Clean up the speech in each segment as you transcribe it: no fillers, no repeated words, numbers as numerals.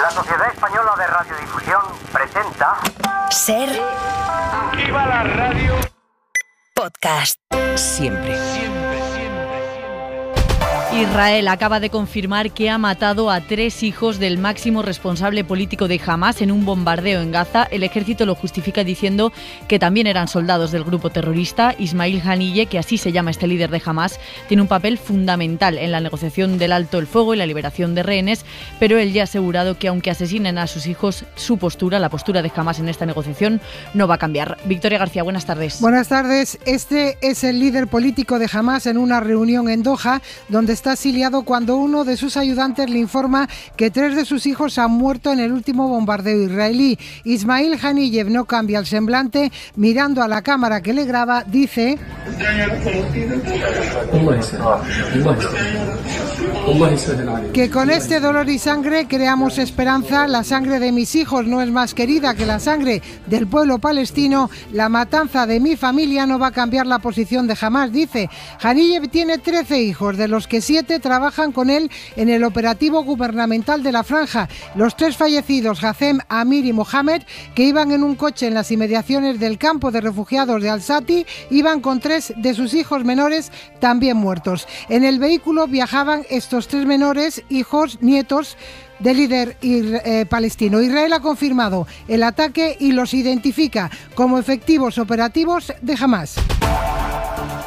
La Sociedad Española de Radiodifusión presenta... Ser... ¡Viva la radio! Podcast. Siempre. Israel acaba de confirmar que ha matado a 3 hijos del máximo responsable político de Hamás en un bombardeo en Gaza. El ejército lo justifica diciendo que también eran soldados del grupo terrorista. Ismail Haniyeh, que así se llama este líder de Hamás, tiene un papel fundamental en la negociación del alto el fuego y la liberación de rehenes, pero él ya ha asegurado que aunque asesinen a sus hijos, su postura, la postura de Hamás en esta negociación, no va a cambiar. Victoria García, buenas tardes. Buenas tardes. Este es el líder político de Hamás en una reunión en Doha, donde está exiliado cuando uno de sus ayudantes le informa que 3 de sus hijos han muerto en el último bombardeo israelí. Ismail Haniyeh no cambia el semblante, mirando a la cámara que le graba, dice: que con este dolor y sangre creamos esperanza. La sangre de mis hijos no es más querida que la sangre del pueblo palestino. La matanza de mi familia no va a cambiar la posición de Hamás, dice. Haniyeh tiene 13 hijos, de los que 7 trabajan con él en el operativo gubernamental de la franja. Los 3 fallecidos, Hazem, Amir y Mohamed, que iban en un coche en las inmediaciones del campo de refugiados de Al-Sati, iban con 3 de sus hijos menores también muertos. En el vehículo viajaban estos 3 menores, hijos, nietos del líder palestino. Israel ha confirmado el ataque y los identifica como efectivos operativos de Hamás.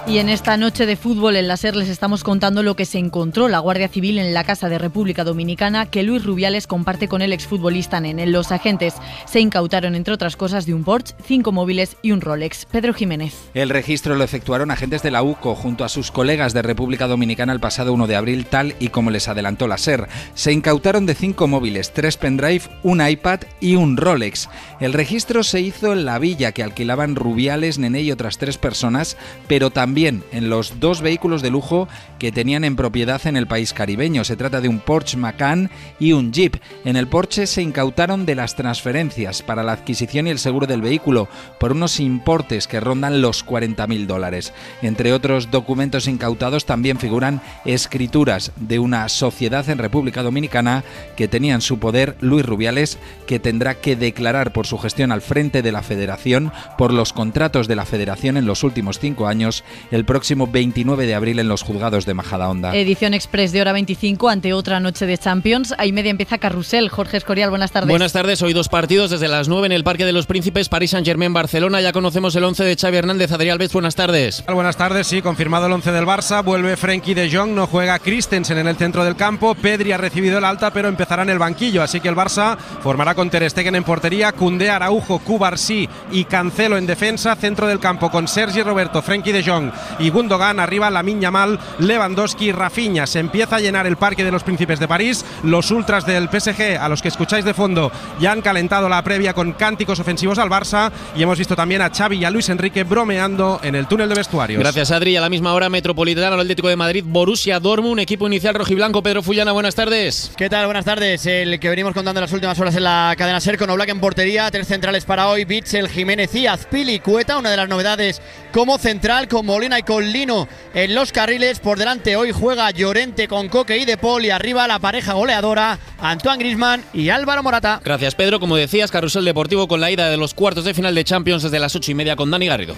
Y en esta noche de fútbol en la SER les estamos contando lo que se encontró la Guardia Civil en la casa de República Dominicana que Luis Rubiales comparte con el exfutbolista Nene. Los agentes se incautaron, entre otras cosas, de un Porsche, 5 móviles y un Rolex. Pedro Jiménez. El registro lo efectuaron agentes de la UCO junto a sus colegas de República Dominicana el pasado 1 de abril, tal y como les adelantó la SER. Se incautaron de 5 móviles, 3 pendrive, un iPad y un Rolex. El registro se hizo en la villa que alquilaban Rubiales, Nene y otras 3 personas, pero también en los 2 vehículos de lujo que tenían en propiedad en el país caribeño. Se trata de un Porsche Macan y un Jeep. En el Porsche se incautaron de las transferencias para la adquisición y el seguro del vehículo por unos importes que rondan los $40.000. Entre otros documentos incautados también figuran escrituras de una sociedad en República Dominicana que tenía en su poder Luis Rubiales, que tendrá que declarar por su gestión al frente de la Federación por los contratos de la Federación en los últimos 5 años el próximo 29 de abril en los juzgados de Majadahonda. Edición express de hora 25 ante otra noche de Champions. A y media empieza Carrusel. Jorge Escorial, buenas tardes. Buenas tardes. Hoy 2 partidos desde las 9 en el Parque de los Príncipes, Paris Saint-Germain, Barcelona. Ya conocemos el 11 de Xavi Hernández. Adrián Alves, buenas tardes. Buenas tardes, sí, confirmado el 11 del Barça. Vuelve Frenkie de Jong, no juega Christensen en el centro del campo. Pedri ha recibido el alta, pero empezará en el banquillo. Así que el Barça formará con Ter Stegen en portería, Koundé, Araujo, Cubarsí y Cancelo en defensa. Centro del campo con Sergi Roberto, Frenkie de Jong y Gundogan. Arriba Lamine Yamal, Lewandowski y Rafinha. Se empieza a llenar el Parque de los Príncipes de París. Los ultras del PSG, a los que escucháis de fondo, ya han calentado la previa con cánticos ofensivos al Barça, y hemos visto también a Xavi y a Luis Enrique bromeando en el túnel de vestuarios. Gracias, Adri. A la misma hora, Metropolitano, el Atlético de Madrid, Borussia Dortmund, equipo inicial rojiblanco. Pedro Fullana, buenas tardes. ¿Qué tal? Buenas tardes. El que venimos contando en las últimas horas en la cadena SER, con Oblak en portería, 3 centrales para hoy, Bitzel, Jiménez y Azpilicueta. Una de las novedades como central, con Molina y con Lino en los carriles. Por delante hoy juega Llorente con Coque y De Paul, y arriba la pareja goleadora, Antoine Griezmann y Álvaro Morata. Gracias, Pedro. Como decías, Carrusel Deportivo con la ida de los cuartos de final de Champions desde las 8:30 con Dani Garrido.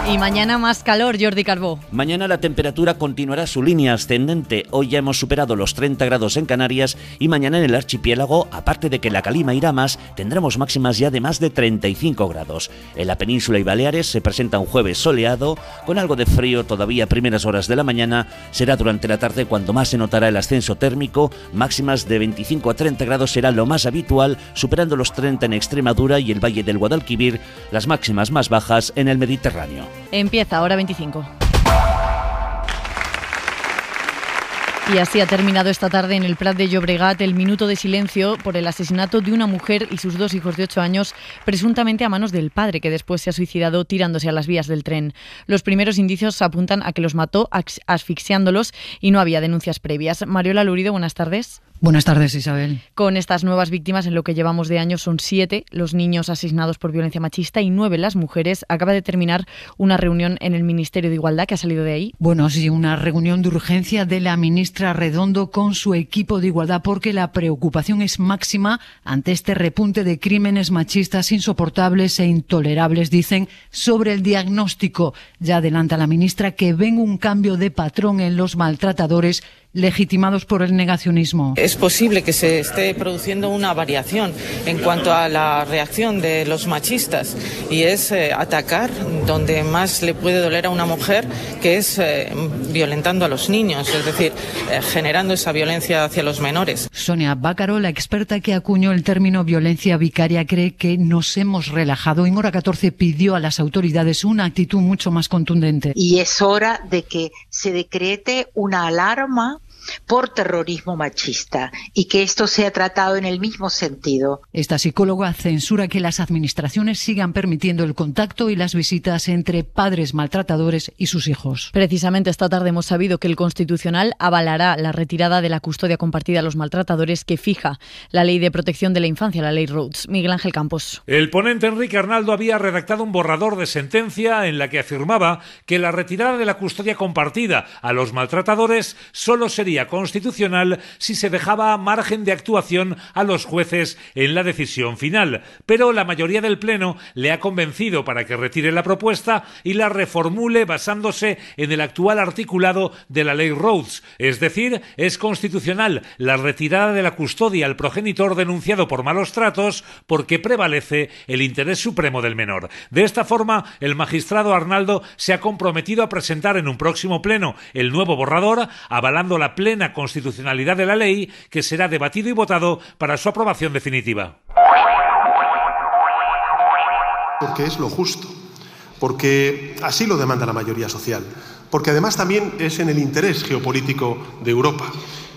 Y mañana más calor, Jordi Carbó. Mañana la temperatura continuará su línea ascendente. Hoy ya hemos superado los 30 grados en Canarias, y mañana en el archipiélago, aparte de que la calima irá más, tendremos máximas ya de más de 35 grados. En la península y Baleares se presenta un jueves soleado, con algo de frío todavía a primeras horas de la mañana. Será durante la tarde cuando más se notará el ascenso térmico. Máximas de 25 a 30 grados será lo más habitual, superando los 30 en Extremadura y el Valle del Guadalquivir, las máximas más bajas en el Mediterráneo. Empieza hora 25. Y así ha terminado esta tarde en el Prat de Llobregat el minuto de silencio por el asesinato de una mujer y sus 2 hijos de 8 años, presuntamente a manos del padre, que después se ha suicidado tirándose a las vías del tren. Los primeros indicios apuntan a que los mató asfixiándolos y no había denuncias previas. Mariola Lurido, buenas tardes. Buenas tardes, Isabel. Con estas nuevas víctimas, en lo que llevamos de año, son 7 los niños asesinados por violencia machista y 9 las mujeres. Acaba de terminar una reunión en el Ministerio de Igualdad. ¿Qué ha salido de ahí? Bueno, sí, una reunión de urgencia de la ministra Redondo con su equipo de Igualdad, porque la preocupación es máxima ante este repunte de crímenes machistas insoportables e intolerables, dicen, sobre el diagnóstico. Ya adelanta la ministra que ven un cambio de patrón en los maltratadores legitimados por el negacionismo. Es posible que se esté produciendo una variación en cuanto a la reacción de los machistas, y es atacar donde más le puede doler a una mujer, que es violentando a los niños, es decir, generando esa violencia hacia los menores. Sonia Bácaro, la experta que acuñó el término violencia vicaria, cree que nos hemos relajado. En Hora 14 pidió a las autoridades una actitud mucho más contundente. Y es hora de que se decrete una alarma por terrorismo machista y que esto sea tratado en el mismo sentido. Esta psicóloga censura que las administraciones sigan permitiendo el contacto y las visitas entre padres maltratadores y sus hijos. Precisamente esta tarde hemos sabido que el Constitucional avalará la retirada de la custodia compartida a los maltratadores que fija la Ley de Protección de la Infancia, la Ley Rhodes. Miguel Ángel Campos. El ponente Enrique Arnaldo había redactado un borrador de sentencia en la que afirmaba que la retirada de la custodia compartida a los maltratadores solo sería constitucional si se dejaba margen de actuación a los jueces en la decisión final, pero la mayoría del Pleno le ha convencido para que retire la propuesta y la reformule basándose en el actual articulado de la Ley Rhodes, es decir, es constitucional la retirada de la custodia al progenitor denunciado por malos tratos porque prevalece el interés supremo del menor. De esta forma, el magistrado Arnaldo se ha comprometido a presentar en un próximo Pleno el nuevo borrador, avalando la plena constitucionalidad de la ley, que será debatido y votado para su aprobación definitiva. Porque es lo justo, porque así lo demanda la mayoría social, porque además también es en el interés geopolítico de Europa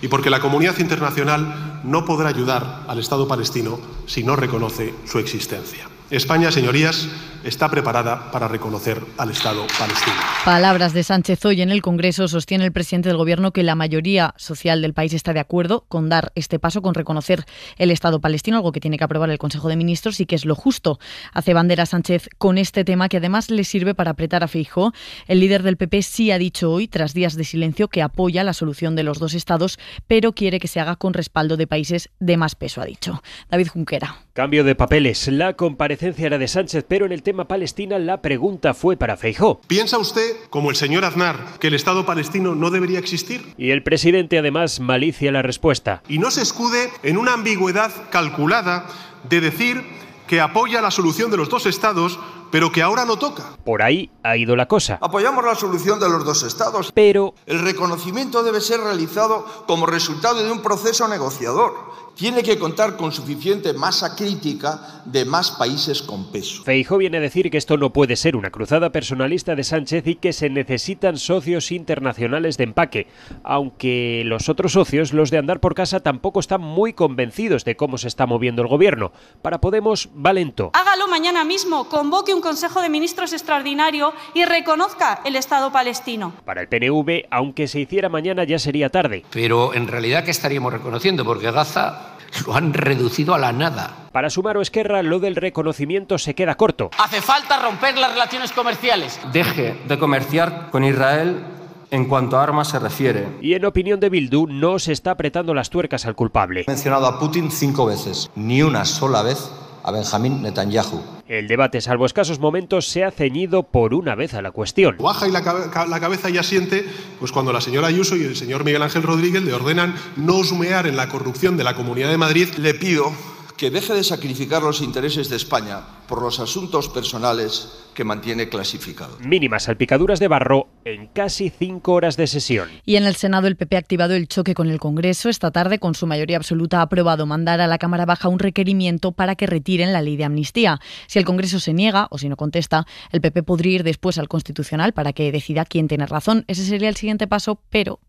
y porque la comunidad internacional no podrá ayudar al Estado palestino si no reconoce su existencia. España, señorías, está preparada para reconocer al Estado palestino. Palabras de Sánchez hoy en el Congreso. Sostiene el presidente del Gobierno que la mayoría social del país está de acuerdo con dar este paso, con reconocer el Estado palestino, algo que tiene que aprobar el Consejo de Ministros y que es lo justo. Hace bandera Sánchez con este tema, que además le sirve para apretar a Feijóo. El líder del PP sí ha dicho hoy, tras días de silencio, que apoya la solución de los dos estados, pero quiere que se haga con respaldo de países de más peso, ha dicho. David Junquera. Cambio de papeles. La comparecencia era de Sánchez, pero en el tema Palestina la pregunta fue para Feijóo. ¿Piensa usted, como el señor Aznar, que el Estado palestino no debería existir? Y el presidente además malicia la respuesta. Y no se escude en una ambigüedad calculada de decir que apoya la solución de los dos estados, pero que ahora no toca. Por ahí ha ido la cosa. Apoyamos la solución de los dos estados, pero el reconocimiento debe ser realizado como resultado de un proceso negociador. Tiene que contar con suficiente masa crítica de más países con peso. Feijóo viene a decir que esto no puede ser una cruzada personalista de Sánchez y que se necesitan socios internacionales de empaque, aunque los otros socios, los de andar por casa, tampoco están muy convencidos de cómo se está moviendo el gobierno. Para Podemos va lento. Hágalo mañana mismo, convoque un Consejo de Ministros extraordinario y reconozca el Estado palestino. Para el PNV, aunque se hiciera mañana, ya sería tarde. Pero en realidad, ¿qué estaríamos reconociendo? Porque Gaza lo han reducido a la nada. Para Sumar o Esquerra, lo del reconocimiento se queda corto. Hace falta romper las relaciones comerciales. Deje de comerciar con Israel en cuanto a armas se refiere. Y en opinión de Bildu, no se está apretando las tuercas al culpable. He mencionado a Putin 5 veces, ni una sola vez a Benjamín Netanyahu. El debate, salvo escasos momentos, se ha ceñido por una vez a la cuestión. Baja y la cabeza y asiente, pues cuando la señora Ayuso y el señor Miguel Ángel Rodríguez le ordenan no husmear en la corrupción de la Comunidad de Madrid. Le pido que deje de sacrificar los intereses de España por los asuntos personales que mantiene clasificados. Mínimas salpicaduras de barro en casi 5 horas de sesión. Y en el Senado el PP ha activado el choque con el Congreso. Esta tarde, con su mayoría absoluta, ha aprobado mandar a la Cámara Baja un requerimiento para que retiren la ley de amnistía. Si el Congreso se niega o si no contesta, el PP podría ir después al Constitucional para que decida quién tiene razón. Ese sería el siguiente paso, pero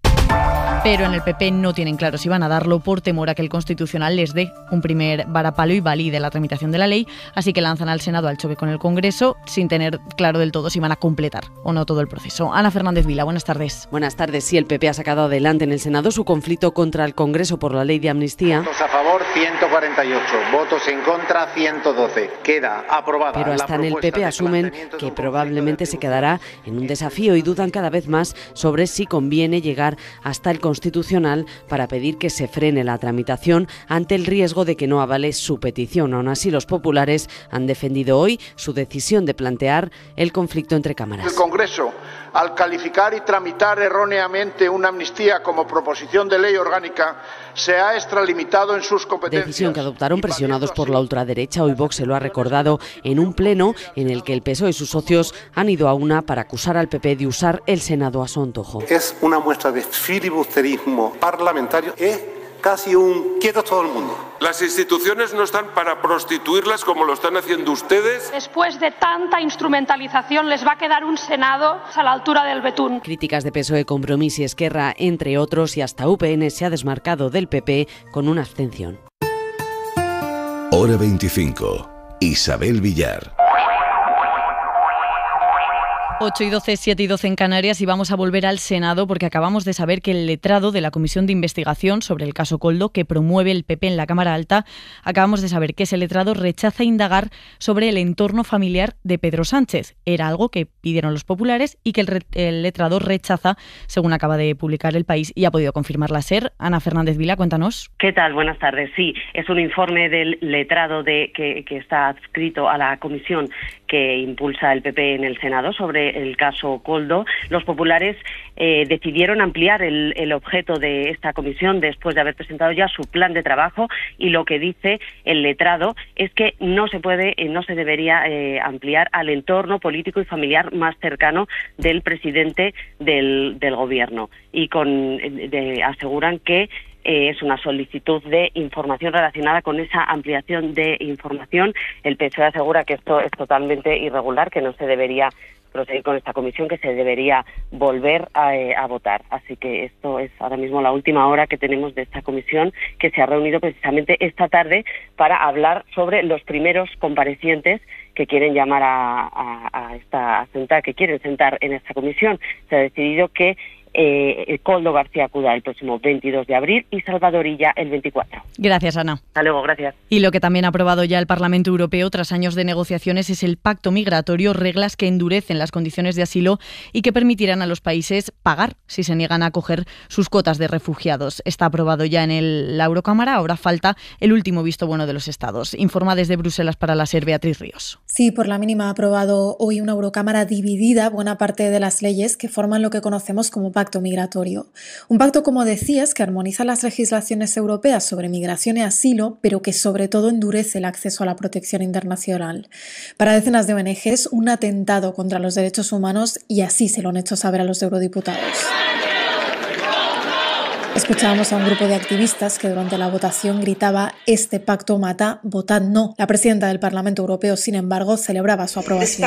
Pero en el PP no tienen claro si van a darlo por temor a que el Constitucional les dé un primer varapalo y valide la tramitación de la ley, así que lanzan al Senado al choque con el Congreso sin tener claro del todo si van a completar o no todo el proceso. Ana Fernández Vila, buenas tardes. Buenas tardes. Sí, el PP ha sacado adelante en el Senado su conflicto contra el Congreso por la ley de amnistía. Votos a favor 148, votos en contra 112. Queda aprobada. Pero hasta en el PP asumen que probablemente se quedará en un desafío y dudan cada vez más sobre si conviene llegar hasta el Constitucional para pedir que se frene la tramitación ante el riesgo de que no avale su petición. Aún así, los populares han defendido hoy su decisión de plantear el conflicto entre cámaras. El Congreso, al calificar y tramitar erróneamente una amnistía como proposición de ley orgánica, se ha extralimitado en sus competencias. Decisión que adoptaron presionados por la ultraderecha. Hoy Vox se lo ha recordado en un pleno en el que el PSOE y sus socios han ido a una para acusar al PP de usar el Senado a su antojo. Es una muestra de filibusterismo parlamentario. Es casi un quieto todo el mundo. Las instituciones no están para prostituirlas como lo están haciendo ustedes. Después de tanta instrumentalización les va a quedar un Senado a la altura del betún. Críticas de PSOE, Compromís y Esquerra, entre otros, y hasta UPN se ha desmarcado del PP con una abstención. Hora 25. Isabel Villar. 8 y 12, 7 y 12 en Canarias, y vamos a volver al Senado porque acabamos de saber que el letrado de la Comisión de Investigación sobre el caso Koldo, que promueve el PP en la Cámara Alta, acabamos de saber que ese letrado rechaza indagar sobre el entorno familiar de Pedro Sánchez. Era algo que pidieron los populares y que el letrado rechaza, según acaba de publicar El País y ha podido confirmar la SER. Ana Fernández Vila, cuéntanos. ¿Qué tal? Buenas tardes. Sí, es un informe del letrado que está adscrito a la comisión que impulsa el PP en el Senado sobre el caso Koldo. Los populares decidieron ampliar el objeto de esta comisión después de haber presentado ya su plan de trabajo, y lo que dice el letrado es que no se debería ampliar al entorno político y familiar más cercano del presidente del gobierno, y aseguran que es una solicitud de información relacionada con esa ampliación de información. El PSOE asegura que esto es totalmente irregular, que no se debería proseguir con esta comisión, que se debería volver a votar. Así que esto es ahora mismo la última hora que tenemos de esta comisión, que se ha reunido precisamente esta tarde para hablar sobre los primeros comparecientes que quieren llamar que quieren sentar en esta comisión. Se ha decidido que Koldo García acuda el próximo 22 de abril y Salvador Illa el 24. Gracias, Ana. Hasta luego, gracias. Y lo que también ha aprobado ya el Parlamento Europeo tras años de negociaciones es el Pacto Migratorio, reglas que endurecen las condiciones de asilo y que permitirán a los países pagar si se niegan a acoger sus cuotas de refugiados. Está aprobado ya en la Eurocámara, ahora falta el último visto bueno de los Estados. Informa desde Bruselas para la SER Beatriz Ríos. Sí, por la mínima ha aprobado hoy una Eurocámara dividida buena parte de las leyes que forman lo que conocemos como pacto migratorio. Un pacto, como decías, que armoniza las legislaciones europeas sobre migración y asilo, pero que sobre todo endurece el acceso a la protección internacional. Para decenas de ONGs, un atentado contra los derechos humanos, y así se lo han hecho saber a los eurodiputados. Escuchábamos a un grupo de activistas que durante la votación gritaba «Este pacto mata, votad no». La presidenta del Parlamento Europeo, sin embargo, celebraba su aprobación.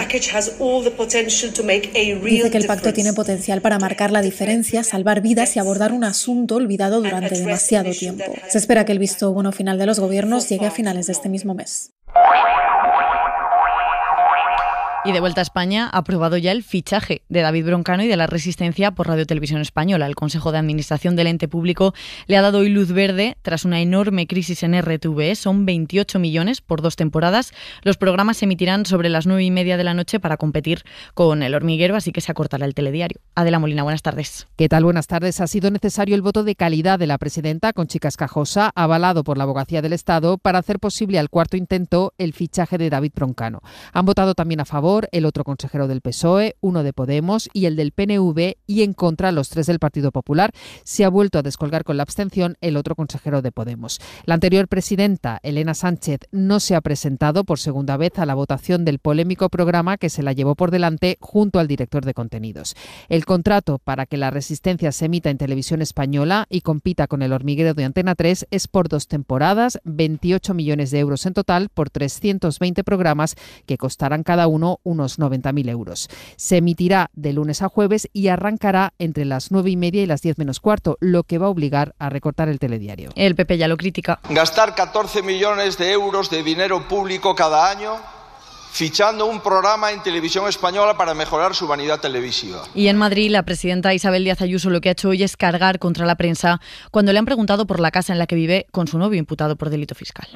Dice que el pacto tiene potencial para marcar la diferencia, salvar vidas y abordar un asunto olvidado durante demasiado tiempo. Se espera que el visto bueno final de los gobiernos llegue a finales de este mismo mes. Y de vuelta a España, ha aprobado ya el fichaje de David Broncano y de la Resistencia por Radio Televisión Española. El Consejo de Administración del ente público le ha dado hoy luz verde tras una enorme crisis en RTV. Son 28 millones por 2 temporadas. Los programas se emitirán sobre las 9:30 de la noche para competir con El Hormiguero, así que se acortará el telediario. Adela Molina, buenas tardes. ¿Qué tal? Buenas tardes. Ha sido necesario el voto de calidad de la presidenta, Conchi Cascajosa, avalado por la Abogacía del Estado, para hacer posible al cuarto intento el fichaje de David Broncano. Han votado también a favor el otro consejero del PSOE, uno de Podemos y el del PNV, y en contra los 3 del Partido Popular. Se ha vuelto a descolgar con la abstención el otro consejero de Podemos. La anterior presidenta, Elena Sánchez, no se ha presentado por segunda vez a la votación del polémico programa que se la llevó por delante junto al director de contenidos. El contrato para que La Resistencia se emita en Televisión Española y compita con El Hormiguero de Antena 3 es por 2 temporadas, 28 millones de euros en total por 320 programas que costarán cada uno unos 90.000 euros. Se emitirá de lunes a jueves y arrancará entre las 9:30 y las 10 menos cuarto, lo que va a obligar a recortar el telediario. El PP ya lo critica. Gastar 14 millones de euros de dinero público cada año fichando un programa en Televisión Española para mejorar su vanidad televisiva. Y en Madrid, la presidenta Isabel Díaz Ayuso lo que ha hecho hoy es cargar contra la prensa cuando le han preguntado por la casa en la que vive con su novio imputado por delito fiscal.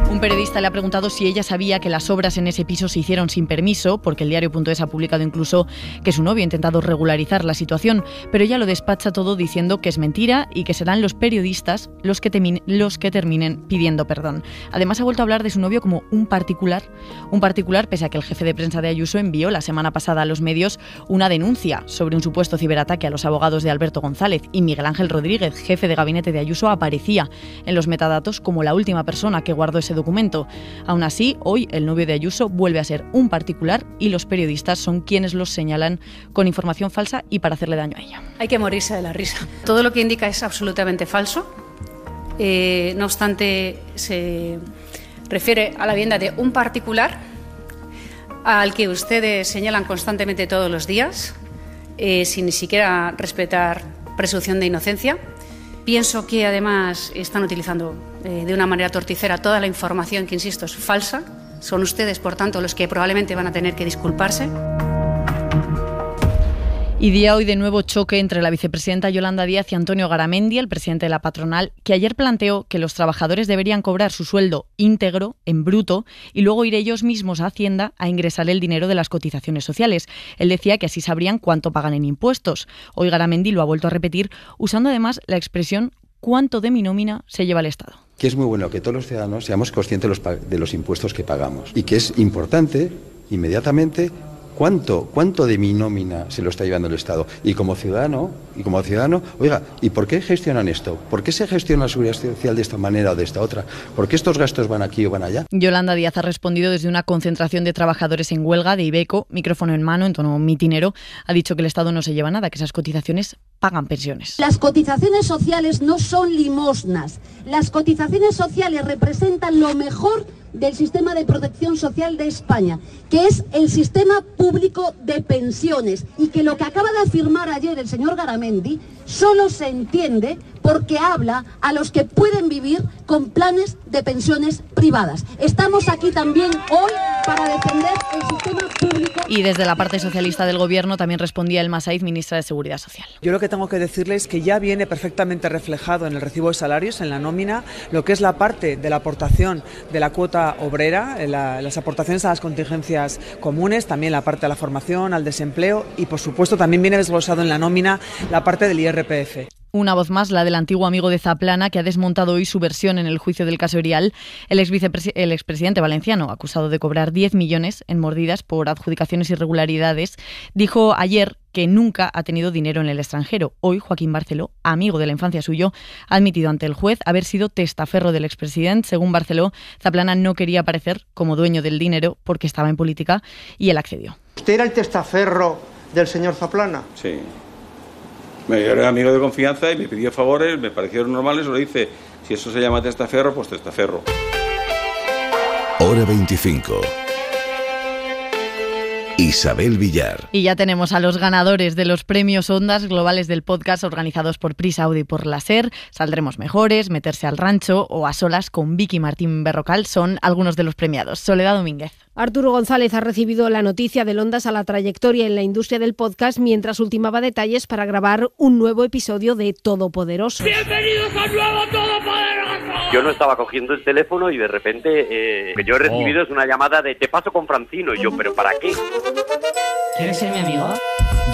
Un periodista le ha preguntado si ella sabía que las obras en ese piso se hicieron sin permiso, porque el diario.es ha publicado incluso que su novio ha intentado regularizar la situación, pero ella lo despacha todo diciendo que es mentira y que serán los periodistas los que terminen pidiendo perdón. Además ha vuelto a hablar de su novio como un particular, pese a que el jefe de prensa de Ayuso envió la semana pasada a los medios una denuncia sobre un supuesto ciberataque a los abogados de Alberto González, y Miguel Ángel Rodríguez, jefe de gabinete de Ayuso, aparecía en los metadatos como la última persona que guardó ese documento. Aún así, hoy el novio de Ayuso vuelve a ser un particular y los periodistas son quienes los señalan con información falsa y para hacerle daño a ella. Hay que morirse de la risa. Todo lo que indica es absolutamente falso. No obstante, se refiere a la vivienda de un particular al que ustedes señalan constantemente todos los días, sin ni siquiera respetar presunción de inocencia. Pienso que además están utilizando de una manera torticera toda la información que, insisto, es falsa. Son ustedes, por tanto, los que probablemente van a tener que disculparse. Y día hoy de nuevo choque entre la vicepresidenta Yolanda Díaz y Antonio Garamendi, el presidente de la patronal, que ayer planteó que los trabajadores deberían cobrar su sueldo íntegro, en bruto, y luego ir ellos mismos a Hacienda a ingresar el dinero de las cotizaciones sociales. Él decía que así sabrían cuánto pagan en impuestos. Hoy Garamendi lo ha vuelto a repetir, usando además la expresión «cuánto de mi nómina se lleva el Estado». Que es muy bueno que todos los ciudadanos seamos conscientes de los impuestos que pagamos y que es importante inmediatamente ¿Cuánto de mi nómina se lo está llevando el Estado? Y como ciudadano, oiga, ¿y por qué gestionan esto? ¿Por qué se gestiona la seguridad social de esta manera o de esta otra? ¿Por qué estos gastos van aquí o van allá? Yolanda Díaz ha respondido desde una concentración de trabajadores en huelga de Iveco, micrófono en mano, en tono mitinero. Ha dicho que el Estado no se lleva nada, que esas cotizaciones pagan pensiones. Las cotizaciones sociales no son limosnas. Las cotizaciones sociales representan lo mejor del sistema de protección social de España, que es el sistema público de pensiones, y que lo que acaba de afirmar ayer el señor Garamendi solo se entiende porque habla a los que pueden vivir con planes de pensiones privadas. Estamos aquí también hoy para defender el sistema público. Y desde la parte socialista del Gobierno también respondía Elma Saiz, ministra de Seguridad Social. Yo lo que tengo que decirles es que ya viene perfectamente reflejado en el recibo de salarios, en la nómina, lo que es la parte de la aportación de la cuota obrera, las aportaciones a las contingencias comunes, también la parte de la formación, al desempleo, y por supuesto también viene desglosado en la nómina la parte del IRPF. Una voz más, la del antiguo amigo de Zaplana, que ha desmontado hoy su versión en el juicio del caso Erial. El expresidente valenciano, acusado de cobrar 10 millones en mordidas por adjudicaciones y irregularidades, dijo ayer que nunca ha tenido dinero en el extranjero. Hoy, Joaquín Barceló, amigo de la infancia suyo, ha admitido ante el juez haber sido testaferro del expresidente. Según Barceló, Zaplana no quería aparecer como dueño del dinero porque estaba en política y él accedió. ¿Usted era el testaferro del señor Zaplana? Sí. Me era amigo de confianza y me pidió favores, me parecieron normales, lo hice. Si eso se llama testaferro, pues testaferro. Hora 25. Isabel Villar. Y ya tenemos a los ganadores de los premios Ondas Globales del podcast organizados por Prisa Audio y por la SER. Saldremos mejores, Meterse al rancho o A solas con Vicky Martín Berrocal son algunos de los premiados. Soledad Domínguez. Arturo González ha recibido la noticia del Ondas a la trayectoria en la industria del podcast mientras ultimaba detalles para grabar un nuevo episodio de Todopoderoso. ¡Bienvenidos al nuevo Todopoderoso! Yo no estaba cogiendo el teléfono y de repente que yo he recibido es una llamada de te paso con Francino. Y yo, ¿pero para qué? ¿Quieres ser mi amigo?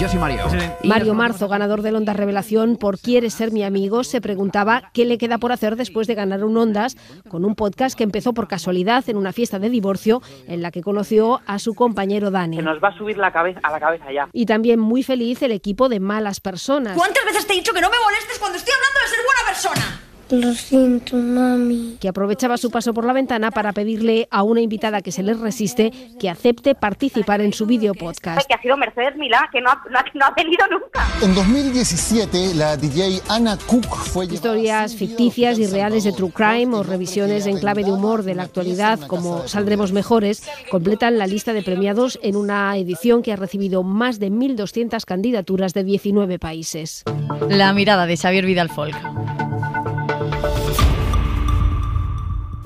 Yo soy Mario. Mario Marzo, ganador del Ondas Revelación por ¿Quieres ser mi amigo?, se preguntaba qué le queda por hacer después de ganar un Ondas con un podcast que empezó por casualidad en una fiesta de divorcio en la que conoció a su compañero Dani. Se nos va a subir a la cabeza ya. Y también muy feliz el equipo de Malas Personas. ¿Cuántas veces te he dicho que no me molestes cuando estoy hablando de ser buena persona? Lo siento, mami. Que aprovechaba su paso por la ventana para pedirle a una invitada que se les resiste que acepte participar en su video podcast. Que ha sido Mercedes Milá, que no ha venido nunca. En 2017, la DJ Anna Cook fue... Historias ficticias y reales de true crime o revisiones en clave de humor de la actualidad, como Saldremos Mejores, completan la lista de premiados en una edición que ha recibido más de 1.200 candidaturas de 19 países. La mirada de Xavier Vidal-Folk.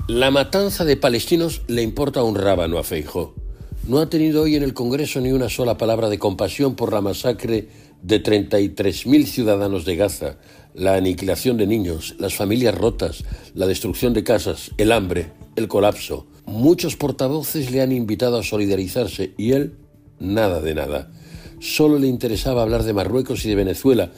La matanza de palestinos le importa un rábano a Feijóo. No ha tenido hoy en el Congreso ni una sola palabra de compasión por la masacre de 33.000 ciudadanos de Gaza, la aniquilación de niños, las familias rotas, la destrucción de casas, el hambre, el colapso. Muchos portavoces le han invitado a solidarizarse y él, nada de nada. Solo le interesaba hablar de Marruecos y de Venezuela,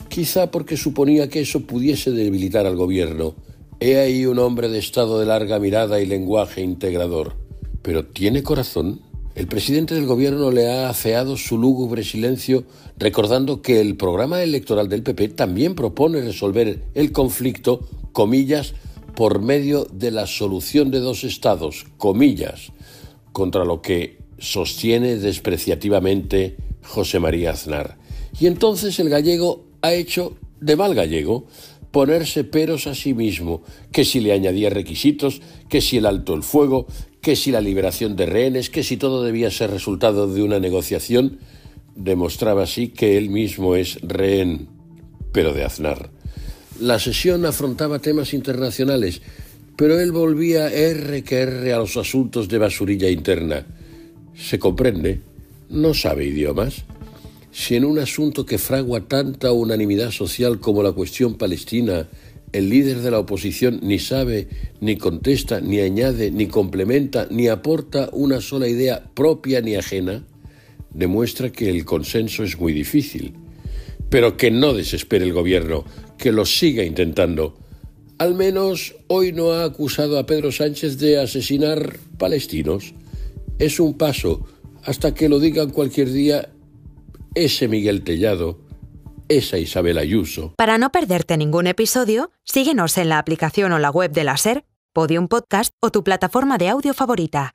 quizá porque suponía que eso pudiese debilitar al gobierno. He ahí un hombre de estado de larga mirada y lenguaje integrador. ¿Pero tiene corazón? El presidente del gobierno le ha afeado su lúgubre silencio, recordando que el programa electoral del PP también propone resolver el conflicto, comillas, por medio de la solución de dos estados, comillas, contra lo que sostiene despreciativamente José María Aznar. Y entonces el gallego ha hecho de mal gallego ponerse peros a sí mismo, que si le añadía requisitos, que si el alto el fuego, que si la liberación de rehenes, que si todo debía ser resultado de una negociación, demostraba así que él mismo es rehén, pero de Aznar. La sesión afrontaba temas internacionales, pero él volvía R que R a los asuntos de basurilla interna. ¿Se comprende? No sabe idiomas. Si en un asunto que fragua tanta unanimidad social como la cuestión palestina, el líder de la oposición ni sabe, ni contesta, ni añade, ni complementa, ni aporta una sola idea propia ni ajena, demuestra que el consenso es muy difícil. Pero que no desespere el gobierno, que lo siga intentando. Al menos hoy no ha acusado a Pedro Sánchez de asesinar palestinos. Es un paso hasta que lo digan cualquier día ese Miguel Tellado, esa Isabel Ayuso. Para no perderte ningún episodio, síguenos en la aplicación o la web de la SER, Podium Podcast o tu plataforma de audio favorita.